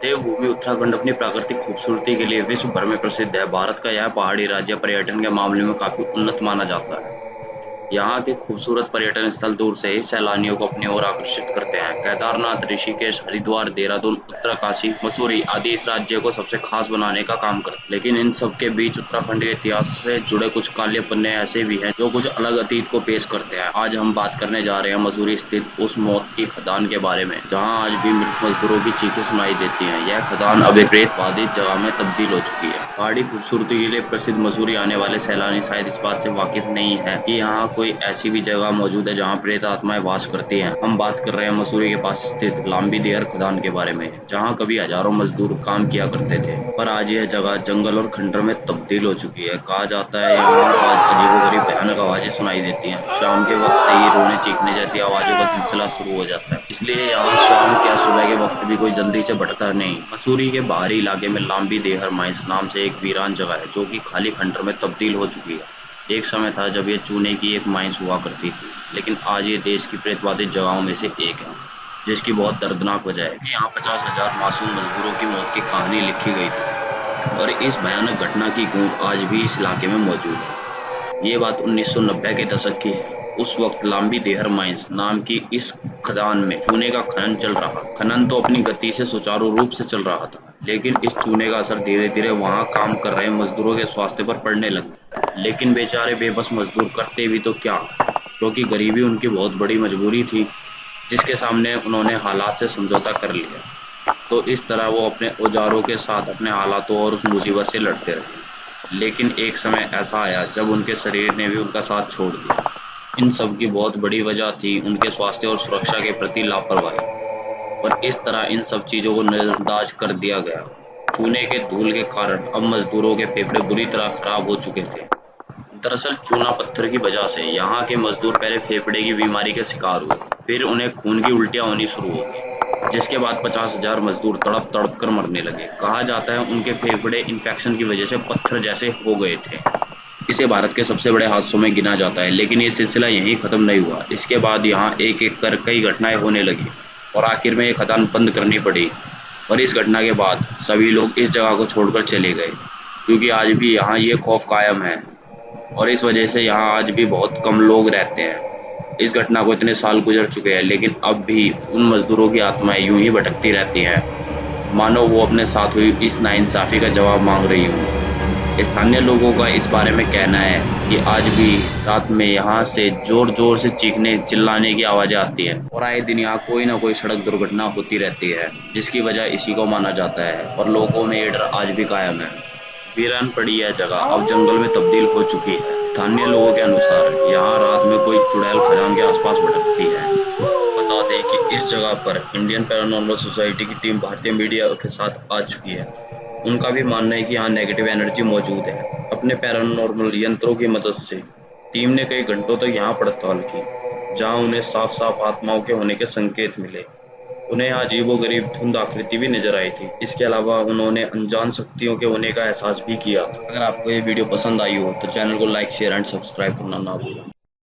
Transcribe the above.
देवभूमि उत्तराखंड अपनी प्राकृतिक खूबसूरती के लिए विश्व भर में प्रसिद्ध है। भारत का यह पहाड़ी राज्य पर्यटन के मामले में काफी उन्नत माना जाता है। यहाँ के खूबसूरत पर्यटन स्थल दूर से ही सैलानियों को अपनी ओर आकर्षित करते हैं। केदारनाथ, ऋषिकेश, हरिद्वार, देहरादून, उत्तरकाशी, मसूरी आदि इस राज्य को सबसे खास बनाने का काम करते हैं। लेकिन इन सब के बीच उत्तराखंड के इतिहास से जुड़े कुछ काले पन्ने ऐसे भी हैं जो कुछ अलग अतीत को पेश करते हैं। आज हम बात करने जा रहे हैं मसूरी स्थित उस मौत की खदान के बारे में, जहाँ आज भी मृत मजदूरों की चीखें सुनाई देती हैं। यह खदान अब एक रेत बाधित जगह में तब्दील हो चुकी है। पहाड़ी खूबसूरती के लिए प्रसिद्ध मसूरी आने वाले सैलानी शायद इस बात से वाकिफ नहीं है कि यहाँ कोई ऐसी भी जगह मौजूद है जहाँ प्रेत आत्माएं वास करती हैं। हम बात कर रहे हैं मसूरी के पास स्थित लांबी देहर खदान के बारे में, जहाँ कभी हजारों मजदूर काम किया करते थे, पर आज यह जगह जंगल और खंडर में तब्दील हो चुकी है। कहा जाता है यहाँ आज अजीबोगरीब भयानक आवाजें सुनाई देती हैं। शाम के वक्त से ही रोने चीखने जैसी आवाजों का सिलसिला शुरू हो जाता है। इसलिए यहाँ शाम क्या सुबह के वक्त भी कोई जल्दी से भटकता नहीं। मसूरी के बाहरी इलाके में लांबी देहर माइंस नाम से एक वीरान जगह है जो कि खाली खंडर में तब्दील हो चुकी है। एक समय था जब ये चूने की एक माइंस हुआ करती थी, लेकिन आज ये देश की प्रेतबाधित जगहों में से एक है, जिसकी बहुत दर्दनाक वजह है कि यहाँ 50,000 मासूम मजदूरों की मौत की कहानी लिखी गई थी और इस भयानक घटना की गूंज आज भी इस इलाके में मौजूद है। ये बात 1990 के दशक की है। उस वक्त लांबी देहर माइंस नाम की इस खदान में चूने का खनन चल रहा। खनन तो अपनी गति से सुचारू रूप से चल रहा था, लेकिन इस चूने का असर धीरे धीरे वहां काम कर रहे मजदूरों के स्वास्थ्य पर पड़ने लगा। लेकिन बेचारे बेबस मजदूर करते भी तो क्या, क्योंकि गरीबी उनकी बहुत बड़ी मजबूरी थी, जिसके सामने उन्होंने हालात से समझौता कर लिया। तो इस तरह वो अपने औजारों के साथ अपने हालातों और उस मुसीबत से लड़ते रहे। लेकिन एक समय ऐसा आया जब उनके शरीर ने भी उनका साथ छोड़ दिया। इन सब की बहुत बड़ी वजह थी उनके स्वास्थ्य और सुरक्षा के प्रति लापरवाही, और इस तरह इन सब चीजों को नजरअंदाज कर दिया गया। चूने के धूल के कारण अब मजदूरों के फेफड़े बुरी तरह खराब हो चुके थे। दरअसल चूना पत्थर की वजह से यहाँ के मजदूर पहले फेफड़े की बीमारी के शिकार हुए, फिर उन्हें खून की उल्टियां होनी शुरू हो गई, जिसके बाद 50,000 मजदूर तड़प तड़प कर मरने लगे। कहा जाता है उनके फेफड़े इन्फेक्शन की वजह से पत्थर जैसे हो गए थे। इसे भारत के सबसे बड़े हादसों में गिना जाता है, लेकिन ये सिलसिला यहीं खत्म नहीं हुआ। इसके बाद यहाँ एक एक कर कई घटनाएं होने लगी और आखिर में ये खदान बंद करनी पड़ी। और इस घटना के बाद सभी लोग इस जगह को छोड़कर चले गए, क्योंकि आज भी यहाँ ये खौफ कायम है और इस वजह से यहाँ आज भी बहुत कम लोग रहते हैं। इस घटना को इतने साल गुजर चुके हैं, लेकिन अब भी उन मजदूरों की आत्माएं यूं ही भटकती रहती हैं, मानो वो अपने साथ हुई इस नाइंसाफी का जवाब मांग रही हूँ। स्थानीय लोगों का इस बारे में कहना है कि आज भी रात में यहाँ से जोर जोर से चीखने चिल्लाने की आवाजें आती हैं और आए दिन यहाँ कोई ना कोई सड़क दुर्घटना होती रहती है, जिसकी वजह इसी को माना जाता है और लोगों में ये डर आज भी कायम है। वीरान पड़ी यह जगह अब जंगल में तब्दील हो चुकी है। स्थानीय लोगों के अनुसार यहाँ रात में कोई चुड़ैल खदान के आसपास भटकती है। बता दें कि इस जगह पर इंडियन पैरानॉर्मल सोसाइटी की टीम भारतीय मीडिया के साथ आ चुकी है। उनका भी मानना है कि यहाँ नेगेटिव एनर्जी मौजूद है। अपने पैरानॉर्मल यंत्रों की मदद से टीम ने कई घंटों तक यहाँ पड़ताल की, जहाँ उन्हें साफ साफ आत्माओं के होने के संकेत मिले। उन्हें यहाँ अजीबोगरीब धुंध आकृति भी नजर आई थी। इसके अलावा उन्होंने अनजान शक्तियों के होने का एहसास भी किया। अगर आपको ये वीडियो पसंद आई हो तो चैनल को लाइक, शेयर एंड सब्सक्राइब करना ना भूलें।